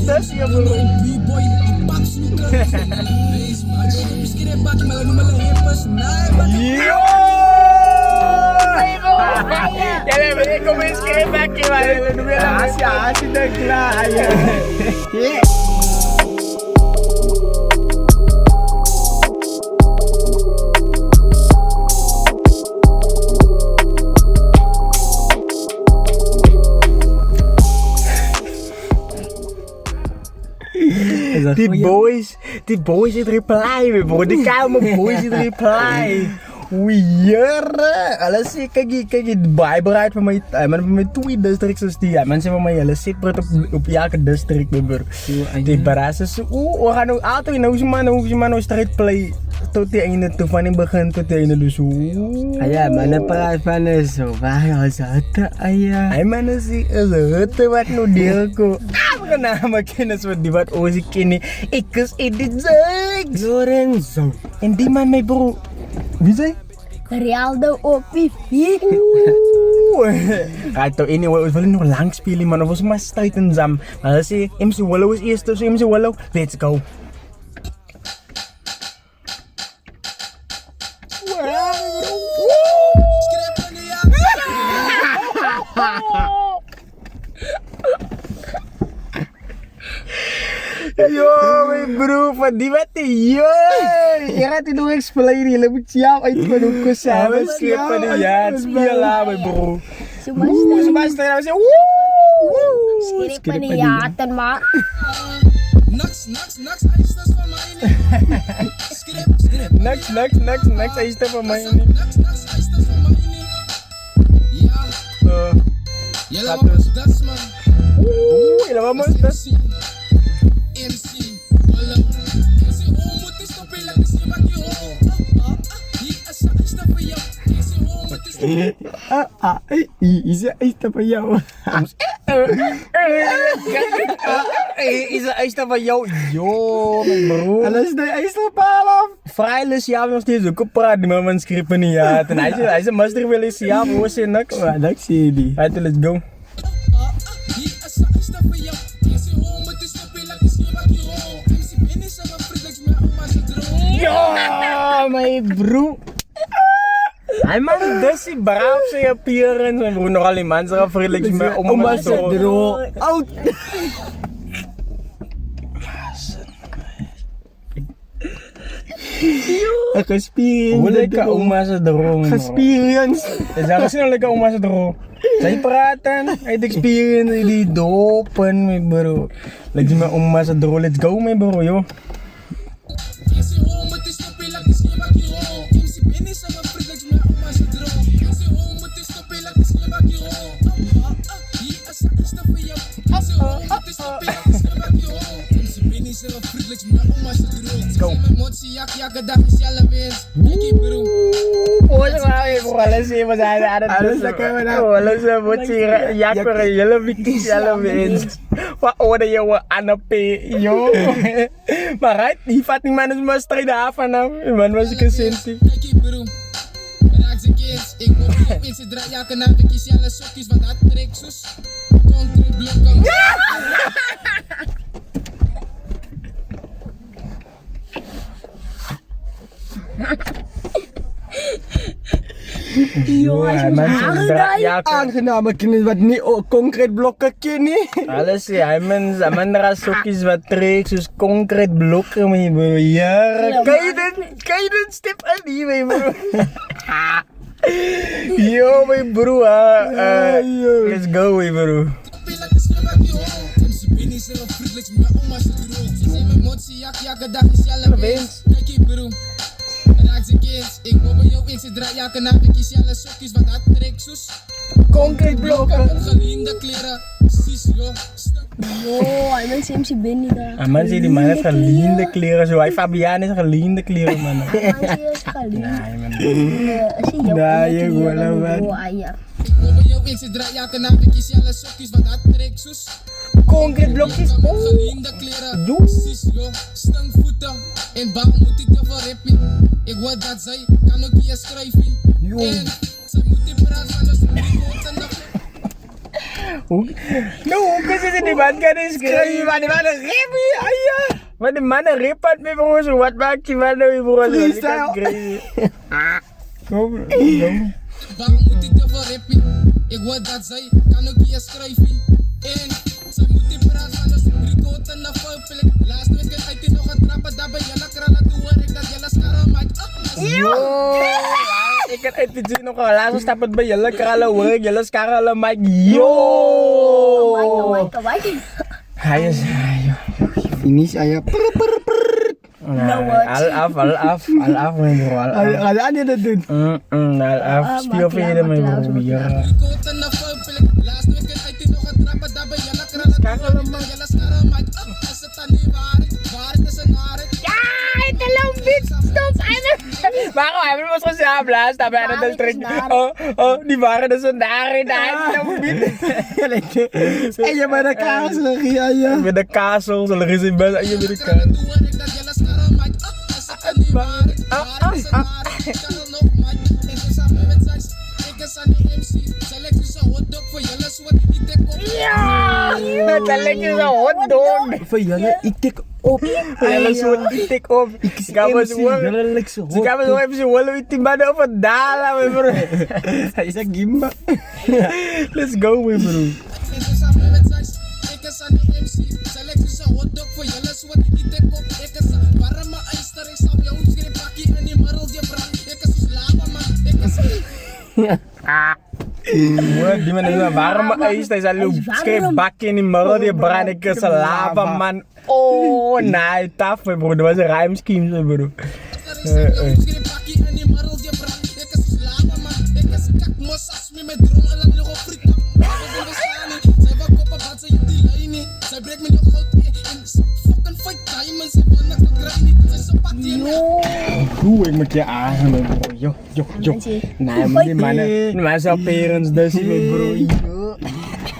das ya bro. B-boy, ipaps no Miskire baki malanumala hepas na Yo! Ya le veré cómo es que es aquí, vale, la número. Así de claro. Die boys het reply, my bro. Die kamer boys het reply. Weird. Alles sê kyk baie bereid vir my. Man vir my twee districts is die. Man sê vir my hulle sit pret op elke district, my bro. Die barase so, we gaan nou altyd nou se man nou straight play tot die einde toe van die begin tot die einde dus. Ja, man, praat van so. Waar is dit? Ja. Hy man is hutte wat nou deel ko. Naam kennis wat die wat ons ken nie. Ek is Edith Zaks. Lorenzo. En die man my bro. Wie sê? Realdo op Pipi. Right, anyway, ons wil nog lang speel man. Ons maar straight en zam. Maar as jy MC Willow is eerst, so MC Willow, let's go. Yo, my bro, van die wat yo. Jy gaat die nog explain, jy moet jou uitvind hoe ko samen skip van die jaar speel aan, my bro. Sumaster nou sê woe. Skip van die jaten, maar. Naks, eistas van my nie Skrip Next, eistas van my nie. Naks, eistas van my nie Ja, jylle wat das man Jylle wat ons das MC, hallo Sê hoe moet jy stop en laat die sê wat jy hoor Hier is eistas vir jou Sê hoe moet jy stop Is eista vir jou. Is eistas van jou. Yo, my bro. Alles die eista paalaf. Vrijlis, ja, nog steeds ook praat die man skrip in die jaar. En hy sê master wil is ja, hoe sê niks. Wat sê die? Right, let's go. Hier is eistas vir jou Sê hoe moet jy stop en laat die sê wat jy hoor MC Benny sê wat vriendelijks my oma se droom Ja, my bro. Hy man, dis die braaf sy appearance, my bro. Nogal die man sy vriendelijk my oma se droom. Oud. Ek experience. Hoe lekker oma se droom. Experience. Is daar gesien hoe lekker oma se droom? Sy praten, hy het experience, die dopen, my bro. Like my oma se droom, let's go, my bro, yo. Sê hoe moet jy stop en laat die sê wat jy hoor MC Benny sê wat vriendelijks my oma se droom Sê hoe moet jy stop en laat die sê wat jy hoor Hier is eistas vir jou Sê hoe moet jy stop en laat die sê wat jy hoor MC Benny sê wat vriendelijks my oma se droom Sê my motsie jak dag is jylle wees Kiki bro Pode lá, bro, alles sê, mas Alles lekker, man. Alles sê, moet sê, jak vir jylle wikkies, jylle wens. Wat orde jy wat anape, yo. Maar right, die vat die man is maar strijd af en af. Die man was gesentie. Kiki bro Raak ze kids Ek hoop jy op eens draai jakke na wikkies jylle sokkies wat dat trek soos Concrete blokken Yo, man sê, jak. Aangename kennis wat nie concrete blokke ken nie. Alles sê, hy man dra sokkies wat trek soos concrete blokke, my bro. Ja, kan jy dit step in hier, my bro. Yo, my bro, let's go, my bro. Pila que se wat jy hoor MC Benny sê wat vriendelijks my oma se droom Sê my motsie jak dag is jylle wens Kiki bro Raak ze kids Ek hoop by jou eens draai jakke na wikkies jylle sokkies wat dat trek soos Concrete blokke. Geleende kleren Sis yo Yo, hy man sê MC Benny daar. Man sê die man het geleende kleren so. Hy Fabian is geleende kleren, man. Hy man sê is geleend. Nee, man. Is hy jou Nee, jy kleren, hoor nou, man. bro, eier. Ek hoop by jou eens draai jakke na wikkies jylle sokkies wat dat trek soos Concrete blokjes. Geleende kleren Sis yo Stinkvoete En bang moet dit jou voor rappie Ek hoor dat sy kan ook hier skryfie En sy moet die praat van ons die kots en die hoe kasi si die man kan schrijven, maar die man een rip hier, maar die man een rip had mee voor zo, wat maakt die man nou voor ons? Kom. Waarom moet ik ervoor rappen? Ik word dat zij kan ook hier schrijven. En ze moet die praat van ons recorder naar vuilplek. Laatst week uit die nog een trappen, daar bij jullie krallen toe hoor ik dat jullie skarren maakt. Yo, ik kan uit die nog al laatst stappen bij jullie krallen hoor ik jullie skarren maak. Yo. Kawai. Hij is, Finish ayah. al af mijn bro, al af. Ada dia dah tu. Al af, speel verder mijn bro, biar. Recorder naar vuilplek. Laatst week uit die nog een trappen, daar bij jullie krallen toe hoor ik dat jullie skarren maakt. Als het dan niet waar het is een waarheid. Ja, het is lang bit, stop, waarom hebben we ons gezegd, blaas, daar ben je terug. Die waren dus een daar in de hand, En je bij de kaas lagi ayah. met de kaasel, zal er eens in bed, en je met de kaas. Toe hoor ik dat jullie skarren maakt. Als het dan niet waar is een waarheid. Ik kan er nog maakt. En zo samen met zij. Ik is aan die MC. Select dus een hotdog voor jullie zwart. Ik denk op. Ja, dat lijkt je zo hotdog. Voor jullie, ik tik op. Jullie zo, ik tik op. Ik ga maar zo. Jullie lijkt zo Ik ga maar zo even zo willen met die mannen op het dalen, bro. Hij is een gimba. Let's go, bro. En zo samen met zij. Ik is aan die MC. Select dus een hotdog voor jullie zwart. Ik denk op. Ik is aan warme ijster. Ik zou jou schreef pakkie en die marrel je brand. Ik is zo lava man. Ik is Die man is een warme ijs, hij zal schreef bakken in die muil, die brand ik is een lava man. Oh, nee, taf bro, dat was een rijmscheme bro. Doe ik met je aan bro, yo. Nee, maar die man zijn parents dus bro.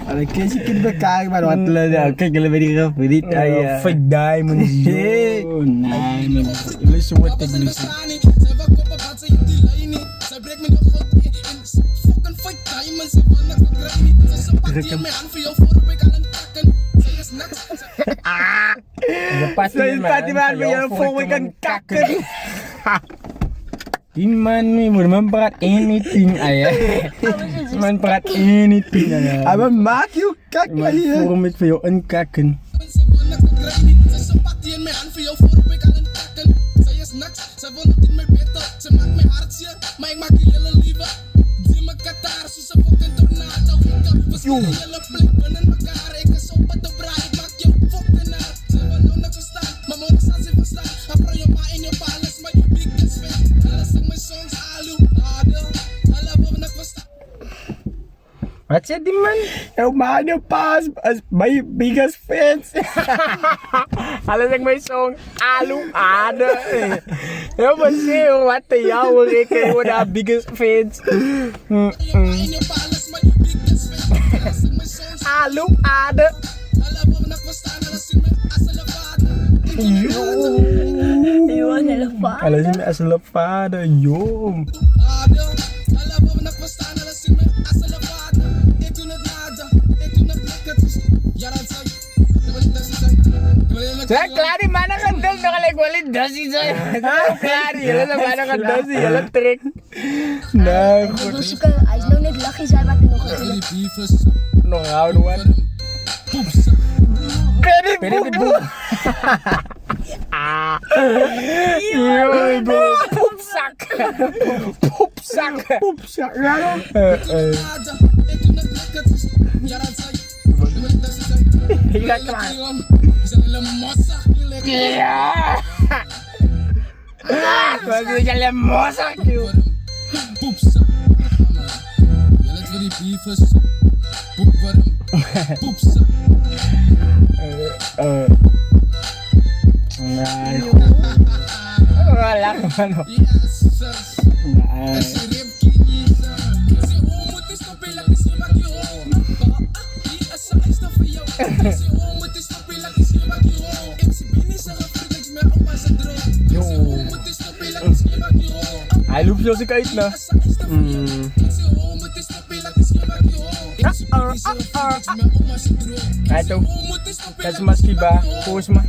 Ada kasi kita kag baru atla kag gala beri favorite ayah. Fake diamonds yo. Nee, man. Jullie zo wat technisch. Saya pati man bayar for kan kakken. Die man nih memperat anything ayah. Memperat anything ayah. Aber maak je kak Man ayah. voor met veel een kakken. Wat zei die man? Eu mano pas as my biggest fans. Alles ik mijn song Alu Ade. Yo maar zeg wat te jou hoor ik hoor de biggest fans. Alu Ade. Yo, telefoon. Alles in as vader yo. Saya klaar die mannen gaan doen, dan gelijk wel in dossie zo. Klaar die, jullie zijn bijna gaan dossie, jullie trek. Nee, goed. Dus hij is nog net lachjes uit wat hij nog gaat doen. Nog houden wat. Peri de boek. Yo, bro. Poepzak. Poepzak. Poepzak. Ik ga klaar. Ja. Wat wil je lemosa, joh? Poepzak. Jullie twee die piefers. Poepwarm. Poepzak. Nee, lach man. Yes, sus. Nee. Esse ripkinisa. Esse homo te stoppen, laat die schimmak je homo. Die essa ijster voor jou. Esse homo te stoppen, laat die schimmak je homo. MC Benny zegt een vriend, met oma zijn droom. Esse homo te stoppen, laat die schimmak je homo. Hij loopt zoals ik uit nou. Esse homo te stoppen, laat die schimmak je homo. Ato, kas mas kiba, pus ma.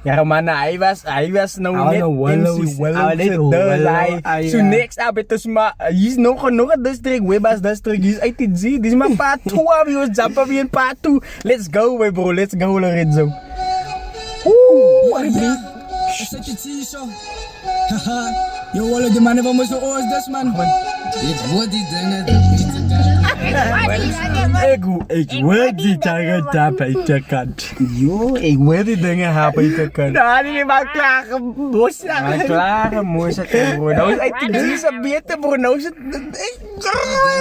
Ja, mana, hij was nou net MC So next up, het is maar, hier is nog een district, Webas district, hier is ITG, dit is maar part 2, we was jumpen weer in part 2. Let's go, we bro, let's go, Lorenzo. Zet je t-shirt. Haha, yo, alle de mannen van onze oors, dus man. Dit wordt die dingen, dat weet ik Ik wil die dingen tappen in de kant. Yo, ik wil die dingen hebben in de kant. Nou, die maar klagen, moest Maar klaar, mooi zat bro. Nou is ITG zo beter, bro. Nou is het... Ja,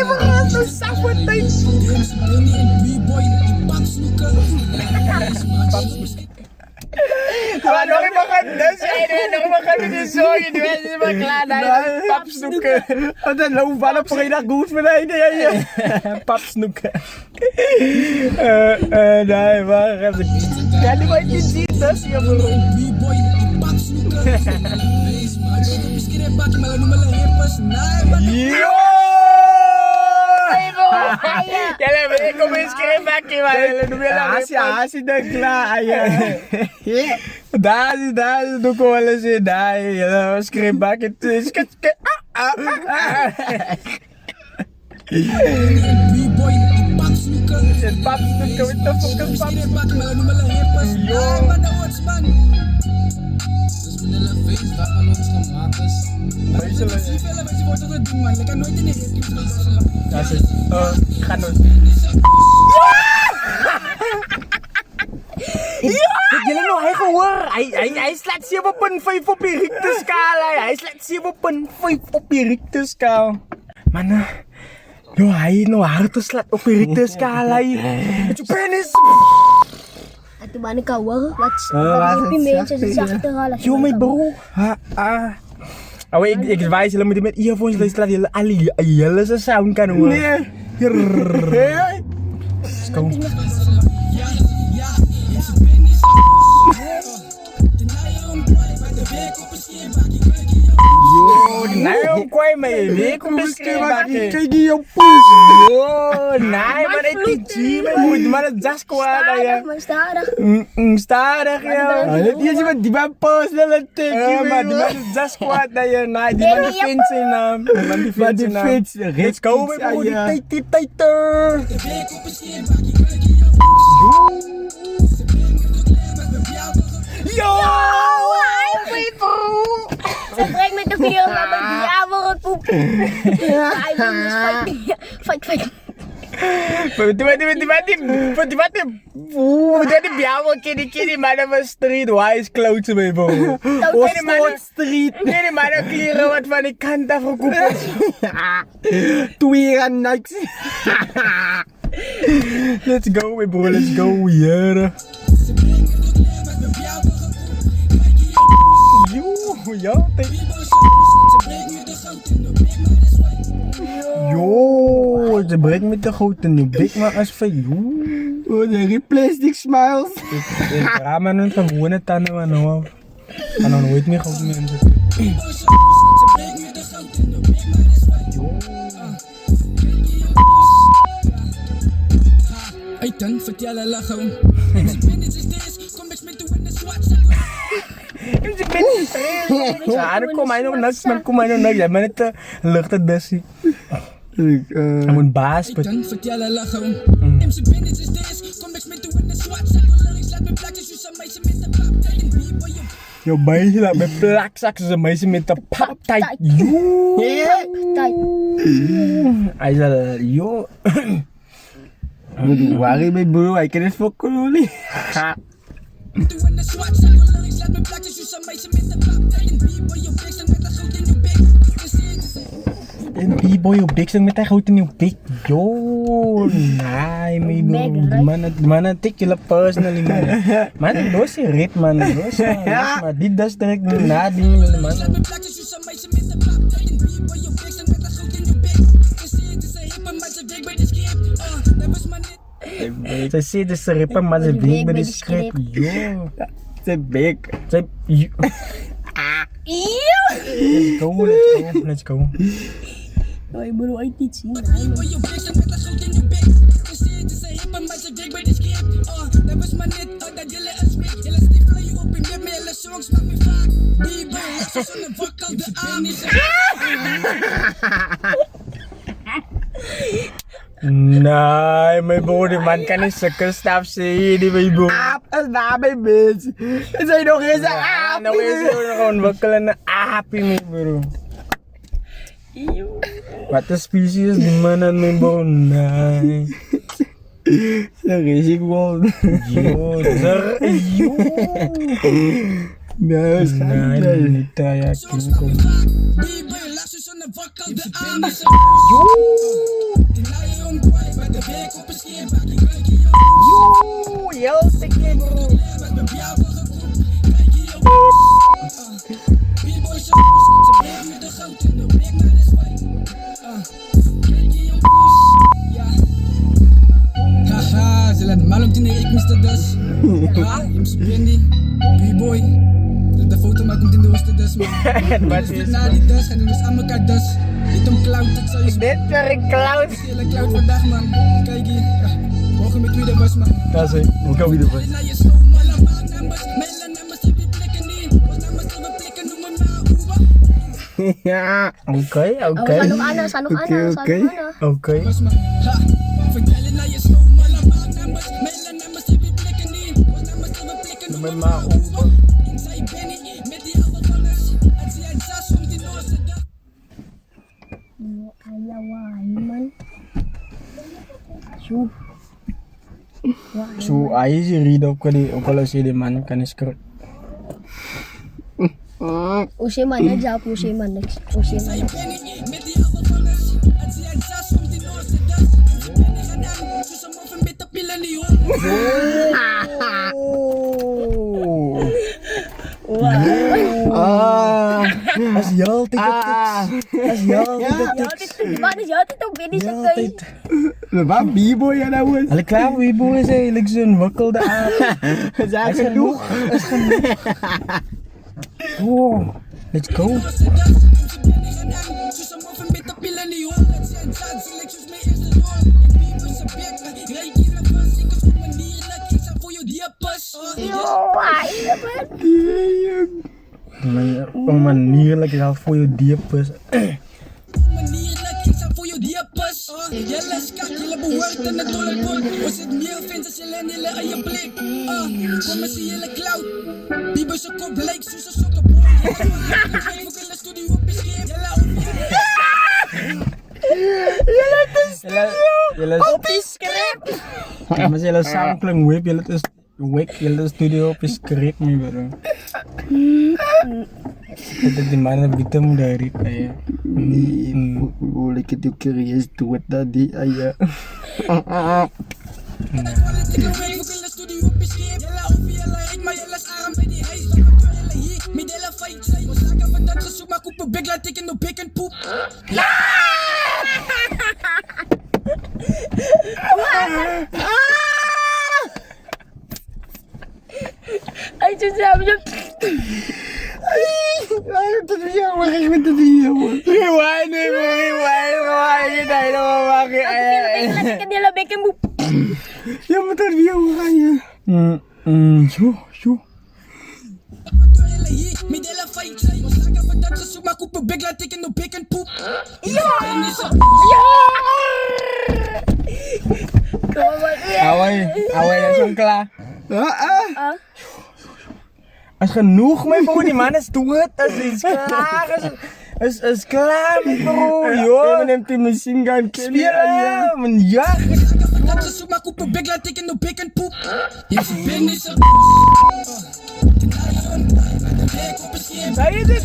bro, zo sap wat tijd. MC Benny en B-boy, die papsnoeken. Maar nog iemand gaat dus rijden, nog iemand gaat weer zorgen, die mensen zijn maar klaar, naar papsnoeken. Want dan lopen we alle vrijdag goed beneden. Papsnoeken. Nee, maar even. Ja, die moet je zien, dat is hier bro. B-boy, die papsnoeken. Wees maar, misschien een bakje, maar noem maar een hippers. Nee, man. Yo! Jij bent ik kom eens geen bakje, maar jullie doen weer Asi dan klaar. Daar is het ook wel eens in, daar. Je schreef bakje. B-boy, die papsnoeken. Papsnoeken, wat de fuck is Misschien een bakje, maar noem maar een hippers. Nee, man, dat wordt man. Dus vanilla face, dat van ons gemaakt is. Maar ik zie veel, weet je, wordt ook het ding, man. Ik kan nooit in de hip geweest. Dat is het. Ga nooit. Jullie nog hij gehoor. Hij slaat 7.5 op je Richterschaal. Hij slaat 7.5 op je Richterschaal. Man, joh, hij heeft nog harder slaat op je Richterschaal. Met je penis. At the man ka hoor, wat pimenta sa sakte hala. Yo, mijn bro. Oh, ik wijs jullie met earphones. Dat slaat jullie alle jullie sound kan horen. Nee. Kom. Yo, nee, kwai mee. Week op de schreeuwbakje. Kijk die op poes. Yo, nee, maar het is moet maar het just kwaad, ja. Maar stadig. Stadig, ja. Je ziet wat die man post wel een tikje. Maar die man is just kwaad, ja. Nee, die man die vindt zijn naam. Die man die vindt zijn naam. Let's go, we bro, die tijter. Yo! Ze brengt met de kleren naar mijn diavol poep. Hij wil fight. Die biawo kiri mana van street wise clothes mee bro. Street. Nee, die mana kleren wat van die kant af gekoppeld. Twee aan niks. Let's go, my bro, let's go hier. Yo, Yo, ze brengt met de grote nu big man als van Oh, de plastic smiles. Ja, maar nu gewone tanden maar nou. Kan nog nooit meer goed meer in zitten. Hey, dan vertel je lachen. MC Benny is this, kom ik met de winnen zwart. Ja, dan kom hij nog niks, man. Kom hij nog niks. Jij bent het lucht het busje. Hij moet baas. Hey, dan vertel je lachen. MC Benny is this, kom ik met de winnen zwart. Lyrics laat me plakken, zoals een meisje met de pap. Tijd en b-boy. Yo, meisje laat me plak zak zoals een meisje met de pap. Tijd. Yo. Hij zei, yo. Worry me bro, I can fuck you. En B-boy op Dixon met een grote nieuw pik. Yo, nee, me bro. Man, take je personally, man. Man, dat is je rit, man. Dat is maar dit is direct na die, man. Zij ziet de rippen, maar ze week bij de script. Yo. Ze big. Zij... Let's go. Ay, bro, ay, teaching. Voor je blik en met een goud in je bek. Je ziet, het is een hippe, maar ze dik bij de schip. Dat was maar net, dat jullie een smik. Jullie stiefelen je op in bed met hele songs, maak me vaak. Baby, laat ze zo'n wakkelde aan. Nee, mijn broer, die man kan niet zulke stap zien, mijn broer. Aap is daar mijn mensen. Het zijn nog eens een Ja, aap. nog eens gewoon wakkelende aapie, mijn broer. Wat een species die man aan mijn broer, nee. Zeg eens, ik woon. Yo, zeg, yo. Nee, schat. Nee, niet daar, ja, Songs kinko. maak me vaak. Baby, laat ze zo'n wakkelde aan. Die laaien om kwijt, bij de werk op een schip. Maak je kijk je Yo, heel sikke, bro. met mijn blauwe gekoep. Kijk je B-boy songs, ze brengen met de goud in de blik naar de spijt. Kijk je ja. Haha, ze laat mal op die ik Mr. Dus. Ja, je spendi, B-boy. De foto maakt komt in de oosten dus, man. Wat Dus is na die dus, gaan we dus aan elkaar dus. Niet om cloud, ik zal je dit weer een cloud? spelen. Cloud vandaag, man. Kijk hier, morgen met wie de was, man. Dat is het. Hoe kan we dit doen? Naar je slow, man, laat maar nummers. Mailen nummers, heb je plekken niet. Was nummers, we plekken, noem me maar Uber. Ja. Oké, Oh, oké. ga nog Anna, ga nog Oké, Anna, ga oké. nog Anna. Oké. Was man, ha. Vertellen naar je slow, man, laat maar nummers. Mailen nummers, heb je plekken niet. Was nummers, we plekken, noem me maar Uber. Ik zei Benny, met die oude vallers. En zie uit Zas, om die Noorse dag. Ayaw, man. Zo. So, ayah si Rido ko di, o kalau si di man kan iskar. Usi man na jawab, usi man na. Usi man na. Benny, met die oude vallers. En zie uit Zas, om die Noorse dag. En ze Benny gaan aan, zo ze mogen met de pillen niet hoor. Ah. As y'all take a As y'all take a Ja, dit man is altijd ook binnen zijn keuze. Wat B-boy ya dat was? Alle klaar, wie boer is eigenlijk zo'n wakkelde aap. Is dat genoeg? Oh, let's go. Manierlijk is al voor je diepes. Op je script! Maar ze hele sampling whip, je het wik, je het studio op je script mee bro. Dat die mana begitu mudah rit ayah. Boleh kita curious tuat tadi ayah. Ay, susah. Ayo tadi yang makan kita dia. Rewind, kita ini mau pakai Nanti kan dia lebih kemu. Yang betul dia makanya. Yo. Awai langsung klaar. Is genoeg, mijn broer, die man is dood. Is klaar. Is klaar, mijn broer. Yo, neemt die machine gun spelen. Mijn jacht. Zei je dit?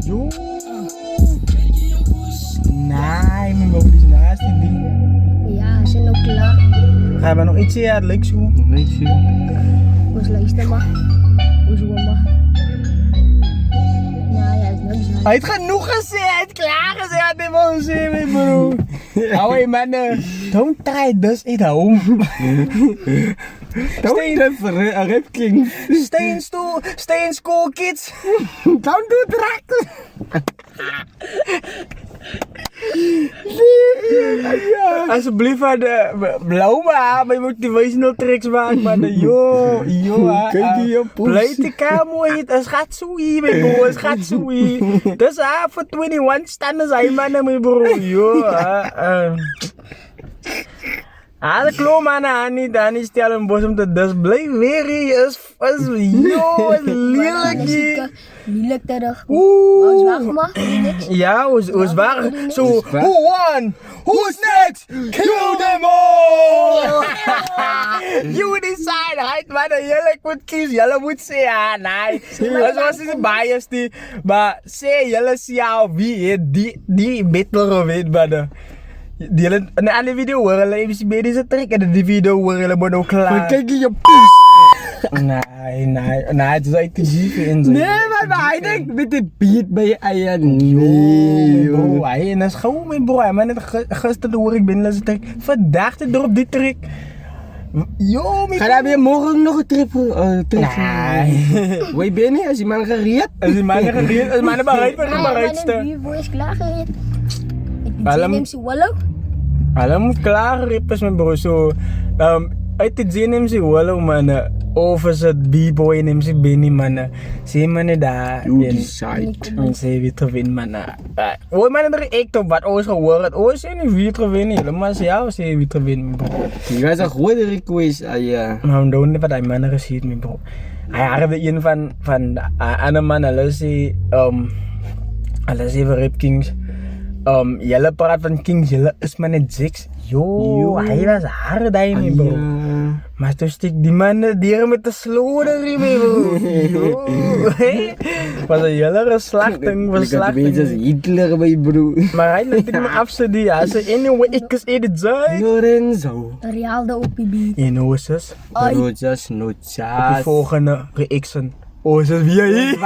Yo. Nee, mijn broer is naast die ding. Ja, ze zijn ook klaar. Ga je nog ietsje uit, leuk zo. Ons luister maar. Ons hoor maar. Ja, het is nog zo. Hij heeft genoeg gezegd, klaar gezegd, die man zei, mijn broer. Away man, don't try this at home. Don't do for a Rip King. Stay in school, kids. Don't do drugs. Alsjeblieft, blauw maar, bij motivational tricks maken, man. Yo, Kijk die je poes. Blijf de kamer, het gaat zoei, mijn bro, het gaat zoei. Dus voor 21 standen zijn, man, mijn bro. Yo, de kloon, man, Annie Stellenbosch om te dus blijf weer hier, is lelijk hier. Lelijk terug. Oeh. Ons wacht maar. Niks. Ja, hoe waar? Zo, who won? Who's next? Kill them all! You decide, right? Maar jullie moet kiezen, jullie moet zeggen, nee. Dat was niet bias die, maar zeg jullie zien wie die beter weet, maar die een andere video hoor, jullie even bij deze trick en die video hoor, jullie moeten ook klaar. Kijk je poes. Nee, het is uit de zieke in zijn. Nee, maar hij denkt met de beat bij je eigen. Nee, bro, hij is gewoon mijn bro. Hij net gisteren hoor ik binnen deze trick. Vandaag te erop die trick. Yo, mijn ga daar weer morgen nog een trip? Nee. Waar ben je? Als je man gereed? Als die man gereed, als man bereid voor de bereidste. Mijn buurboy is klaargereed. Alam- Ik zie Wallo. Hij moet klaar rippen mijn bro. Zo, uit de zin hem ze wel, man. Of het b-boy en hem ze binnen, man. Zie man daar. You decide. En ze weer te winnen, man. Hoor man, er ik toch wat ooit gehoord. Ooit zijn niet weer te winnen. Helemaal ze jou ze weer te winnen, bro. Je was een goede request, ja. Maar we doen niet wat hij man gezien, mijn bro. Hij had de een van de andere man, hulle sê vir Rip Kings. Julle praat van Kings, julle is maar net Jigs. Yo, hij was hard daar, mijn bro. Maar toen stik die man dieren met de sloder in, mijn bro. Yo, was een hele geslachting, Ik had weet als Hitler bij bro. Maar hij liet me afstuderen. Hij zei, anyway, ik is in de zijk. Lorenzo. Real de OPB. En hoe zus? Rojas, Op de nochas. volgende reaction. Oh, zus, wie jij hier?